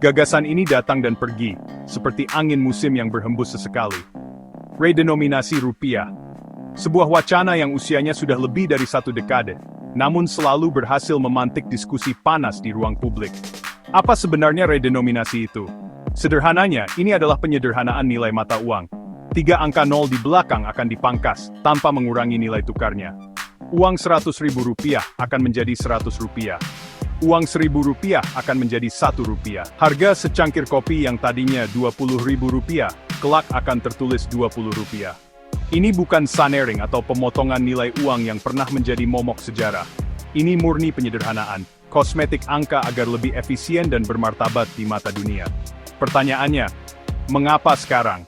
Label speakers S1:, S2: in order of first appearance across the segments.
S1: Gagasan ini datang dan pergi, seperti angin musim yang berhembus sesekali. Redenominasi rupiah. Sebuah wacana yang usianya sudah lebih dari 1 dekade, namun selalu berhasil memantik diskusi panas di ruang publik. Apa sebenarnya redenominasi itu? Sederhananya, ini adalah penyederhanaan nilai mata uang. 3 angka 0 di belakang akan dipangkas, tanpa mengurangi nilai tukarnya. Uang Rp100.000 akan menjadi Rp100. Uang Rp1.000 akan menjadi Rp1. Harga secangkir kopi yang tadinya Rp20.000, kelak akan tertulis Rp20. Ini bukan sanering atau pemotongan nilai uang yang pernah menjadi momok sejarah. Ini murni penyederhanaan, kosmetik angka agar lebih efisien dan bermartabat di mata dunia. Pertanyaannya, mengapa sekarang?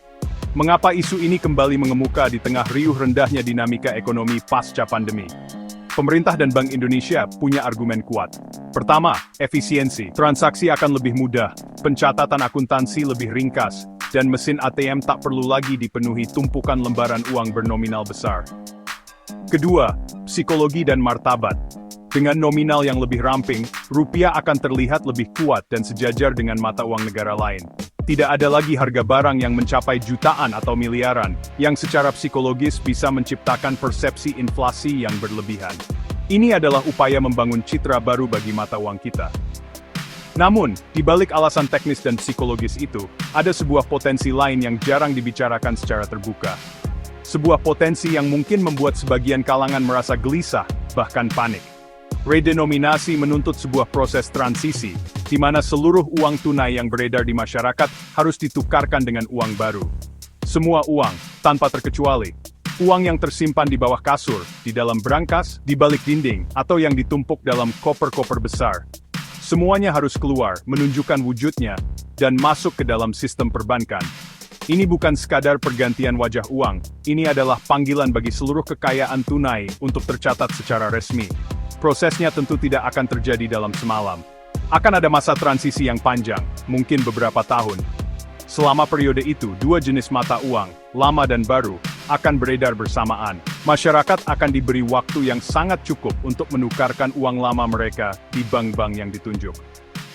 S1: Mengapa isu ini kembali mengemuka di tengah riuh rendahnya dinamika ekonomi pasca pandemi? Pemerintah dan Bank Indonesia punya argumen kuat. Pertama, efisiensi. Transaksi akan lebih mudah, pencatatan akuntansi lebih ringkas, dan mesin ATM tak perlu lagi dipenuhi tumpukan lembaran uang bernominal besar. Kedua, psikologi dan martabat. Dengan nominal yang lebih ramping, rupiah akan terlihat lebih kuat dan sejajar dengan mata uang negara lain. Tidak ada lagi harga barang yang mencapai jutaan atau miliaran, yang secara psikologis bisa menciptakan persepsi inflasi yang berlebihan. Ini adalah upaya membangun citra baru bagi mata uang kita. Namun, di balik alasan teknis dan psikologis itu, ada sebuah potensi lain yang jarang dibicarakan secara terbuka. Sebuah potensi yang mungkin membuat sebagian kalangan merasa gelisah, bahkan panik. Redenominasi menuntut sebuah proses transisi, di mana seluruh uang tunai yang beredar di masyarakat harus ditukarkan dengan uang baru. Semua uang, tanpa terkecuali. Uang yang tersimpan di bawah kasur, di dalam brankas, di balik dinding, atau yang ditumpuk dalam koper-koper besar. Semuanya harus keluar, menunjukkan wujudnya, dan masuk ke dalam sistem perbankan. Ini bukan sekadar pergantian wajah uang, ini adalah panggilan bagi seluruh kekayaan tunai untuk tercatat secara resmi. Prosesnya tentu tidak akan terjadi dalam semalam. Akan ada masa transisi yang panjang, mungkin beberapa tahun. Selama periode itu, 2 jenis mata uang, lama dan baru, akan beredar bersamaan. Masyarakat akan diberi waktu yang sangat cukup untuk menukarkan uang lama mereka di bank-bank yang ditunjuk.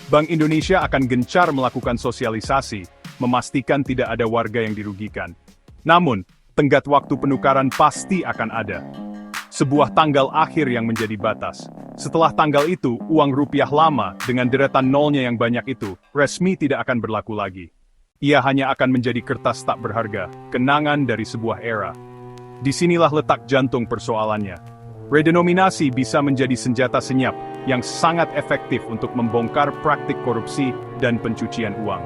S1: Bank Indonesia akan gencar melakukan sosialisasi, memastikan tidak ada warga yang dirugikan. Namun, tenggat waktu penukaran pasti akan ada. Sebuah tanggal akhir yang menjadi batas. Setelah tanggal itu, uang rupiah lama, dengan deretan nolnya yang banyak itu, resmi tidak akan berlaku lagi. Ia hanya akan menjadi kertas tak berharga, kenangan dari sebuah era. Disinilah letak jantung persoalannya. Redenominasi bisa menjadi senjata senyap, yang sangat efektif untuk membongkar praktik korupsi dan pencucian uang.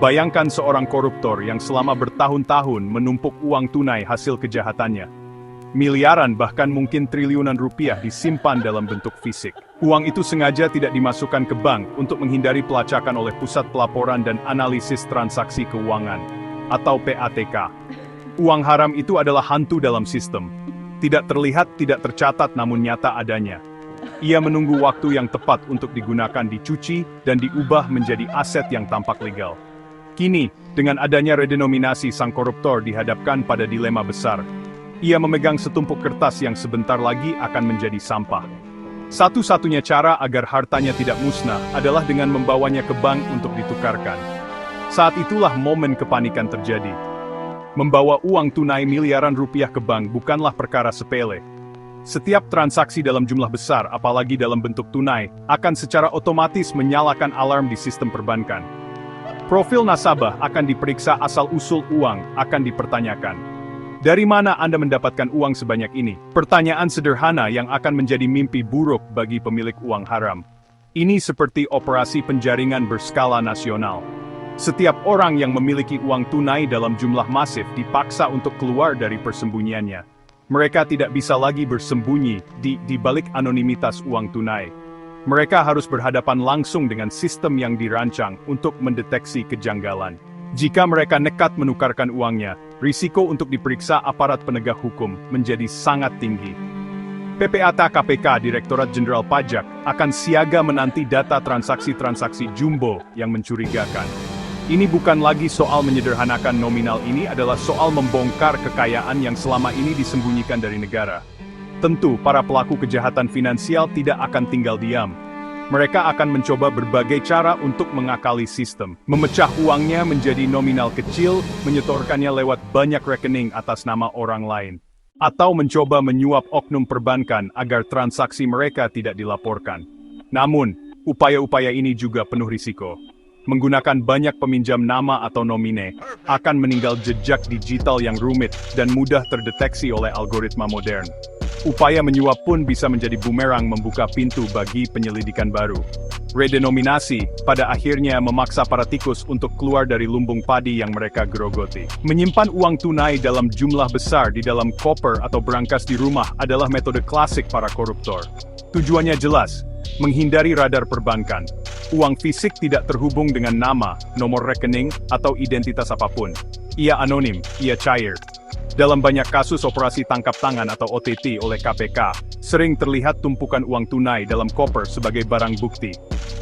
S1: Bayangkan seorang koruptor yang selama bertahun-tahun menumpuk uang tunai hasil kejahatannya. Miliaran bahkan mungkin triliunan rupiah disimpan dalam bentuk fisik. Uang itu sengaja tidak dimasukkan ke bank untuk menghindari pelacakan oleh Pusat Pelaporan dan Analisis Transaksi Keuangan, atau PATK. Uang haram itu adalah hantu dalam sistem. Tidak terlihat, tidak tercatat, namun nyata adanya. Ia menunggu waktu yang tepat untuk digunakan dicuci dan diubah menjadi aset yang tampak legal. Kini, dengan adanya redenominasi, sang koruptor dihadapkan pada dilema besar. Ia memegang setumpuk kertas yang sebentar lagi akan menjadi sampah. Satu-satunya cara agar hartanya tidak musnah adalah dengan membawanya ke bank untuk ditukarkan. Saat itulah momen kepanikan terjadi. Membawa uang tunai miliaran rupiah ke bank bukanlah perkara sepele. Setiap transaksi dalam jumlah besar, apalagi dalam bentuk tunai, akan secara otomatis menyalakan alarm di sistem perbankan. Profil nasabah akan diperiksa, asal-usul uang akan dipertanyakan. Dari mana Anda mendapatkan uang sebanyak ini? Pertanyaan sederhana yang akan menjadi mimpi buruk bagi pemilik uang haram. Ini seperti operasi penjaringan berskala nasional. Setiap orang yang memiliki uang tunai dalam jumlah masif dipaksa untuk keluar dari persembunyiannya. Mereka tidak bisa lagi bersembunyi di balik anonimitas uang tunai. Mereka harus berhadapan langsung dengan sistem yang dirancang untuk mendeteksi kejanggalan. Jika mereka nekat menukarkan uangnya, risiko untuk diperiksa aparat penegak hukum menjadi sangat tinggi. PPAT KPK Direktorat Jenderal Pajak akan siaga menanti data transaksi-transaksi jumbo yang mencurigakan. Ini bukan lagi soal menyederhanakan nominal, ini adalah soal membongkar kekayaan yang selama ini disembunyikan dari negara. Tentu, para pelaku kejahatan finansial tidak akan tinggal diam. Mereka akan mencoba berbagai cara untuk mengakali sistem. Memecah uangnya menjadi nominal kecil, menyetorkannya lewat banyak rekening atas nama orang lain. Atau mencoba menyuap oknum perbankan agar transaksi mereka tidak dilaporkan. Namun, upaya-upaya ini juga penuh risiko. Menggunakan banyak peminjam nama atau nomine, akan meninggal jejak digital yang rumit dan mudah terdeteksi oleh algoritma modern. Upaya menyuap pun bisa menjadi bumerang membuka pintu bagi penyelidikan baru. Redenominasi, pada akhirnya memaksa para tikus untuk keluar dari lumbung padi yang mereka gerogoti. Menyimpan uang tunai dalam jumlah besar di dalam koper atau berangkas di rumah adalah metode klasik para koruptor. Tujuannya jelas, menghindari radar perbankan. Uang fisik tidak terhubung dengan nama, nomor rekening, atau identitas apapun. Ia anonim, ia cair. Dalam banyak kasus operasi tangkap tangan atau OTT oleh KPK, sering terlihat tumpukan uang tunai dalam koper sebagai barang bukti.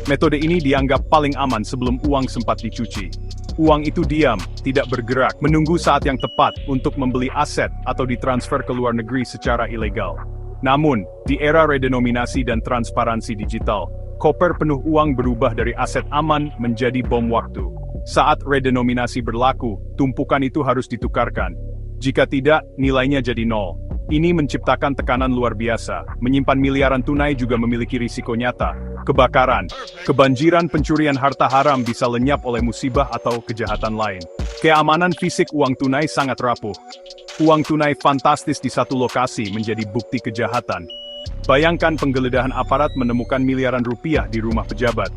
S1: Metode ini dianggap paling aman sebelum uang sempat dicuci. Uang itu diam, tidak bergerak, menunggu saat yang tepat untuk membeli aset atau ditransfer ke luar negeri secara ilegal. Namun, di era redenominasi dan transparansi digital, koper penuh uang berubah dari aset aman menjadi bom waktu. Saat redenominasi berlaku, tumpukan itu harus ditukarkan. Jika tidak, nilainya jadi nol. Ini menciptakan tekanan luar biasa. Menyimpan miliaran tunai juga memiliki risiko nyata. Kebakaran, kebanjiran, pencurian harta haram bisa lenyap oleh musibah atau kejahatan lain. Keamanan fisik uang tunai sangat rapuh. Uang tunai fantastis di satu lokasi menjadi bukti kejahatan. Bayangkan penggeledahan aparat menemukan miliaran rupiah di rumah pejabat.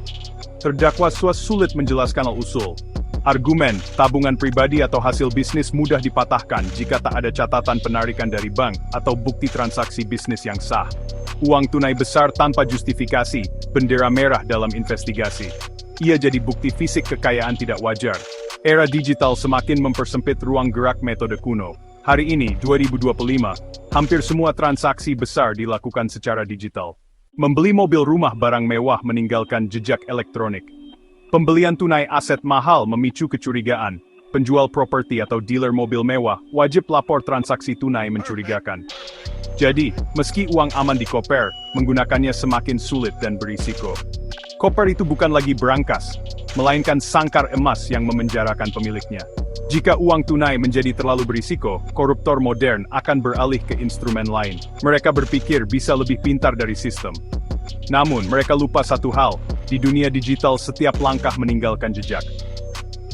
S1: Terdakwa sulit menjelaskan al-usul. Argumen, tabungan pribadi atau hasil bisnis mudah dipatahkan jika tak ada catatan penarikan dari bank atau bukti transaksi bisnis yang sah. Uang tunai besar tanpa justifikasi, bendera merah dalam investigasi. Ia jadi bukti fisik kekayaan tidak wajar. Era digital semakin mempersempit ruang gerak metode kuno. Hari ini, 2025, hampir semua transaksi besar dilakukan secara digital. Membeli mobil rumah barang mewah meninggalkan jejak elektronik. Pembelian tunai aset mahal memicu kecurigaan. Penjual properti atau dealer mobil mewah wajib lapor transaksi tunai mencurigakan. Jadi, meski uang aman di koper, menggunakannya semakin sulit dan berisiko. Koper itu bukan lagi berangkas, melainkan sangkar emas yang memenjarakan pemiliknya. Jika uang tunai menjadi terlalu berisiko, koruptor modern akan beralih ke instrumen lain. Mereka berpikir bisa lebih pintar dari sistem. Namun, mereka lupa satu hal, di dunia digital setiap langkah meninggalkan jejak.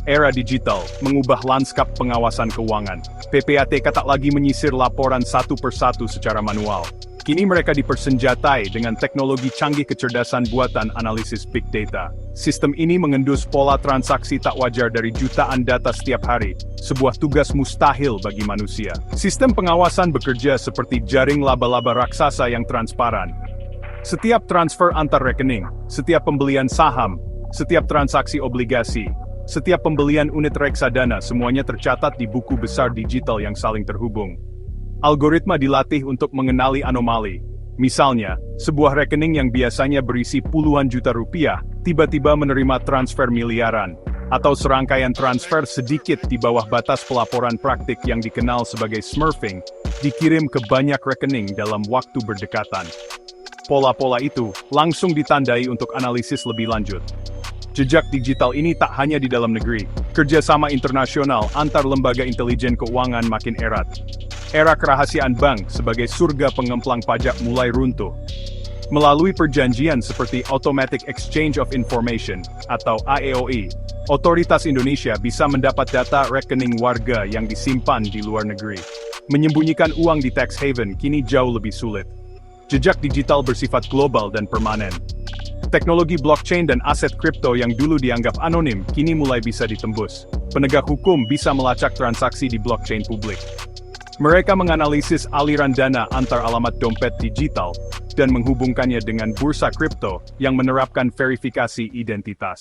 S1: Era digital mengubah lanskap pengawasan keuangan. PPATK tak lagi menyisir laporan satu persatu secara manual. Kini mereka dipersenjatai dengan teknologi canggih kecerdasan buatan analisis big data. Sistem ini mengendus pola transaksi tak wajar dari jutaan data setiap hari, sebuah tugas mustahil bagi manusia. Sistem pengawasan bekerja seperti jaring laba-laba raksasa yang transparan. Setiap transfer antar rekening, setiap pembelian saham, setiap transaksi obligasi, setiap pembelian unit reksadana semuanya tercatat di buku besar digital yang saling terhubung. Algoritma dilatih untuk mengenali anomali. Misalnya, sebuah rekening yang biasanya berisi puluhan juta rupiah, tiba-tiba menerima transfer miliaran, atau serangkaian transfer sedikit di bawah batas pelaporan praktik yang dikenal sebagai smurfing, dikirim ke banyak rekening dalam waktu berdekatan. Pola-pola itu langsung ditandai untuk analisis lebih lanjut. Jejak digital ini tak hanya di dalam negeri, kerjasama internasional antar lembaga intelijen keuangan makin erat. Era kerahasiaan bank sebagai surga pengemplang pajak mulai runtuh. Melalui perjanjian seperti Automatic Exchange of Information, atau AEOI, otoritas Indonesia bisa mendapat data rekening warga yang disimpan di luar negeri. Menyembunyikan uang di tax haven kini jauh lebih sulit. Jejak digital bersifat global dan permanen. Teknologi blockchain dan aset kripto yang dulu dianggap anonim, kini mulai bisa ditembus. Penegak hukum bisa melacak transaksi di blockchain publik. Mereka menganalisis aliran dana antar alamat dompet digital, dan menghubungkannya dengan bursa kripto yang menerapkan verifikasi identitas.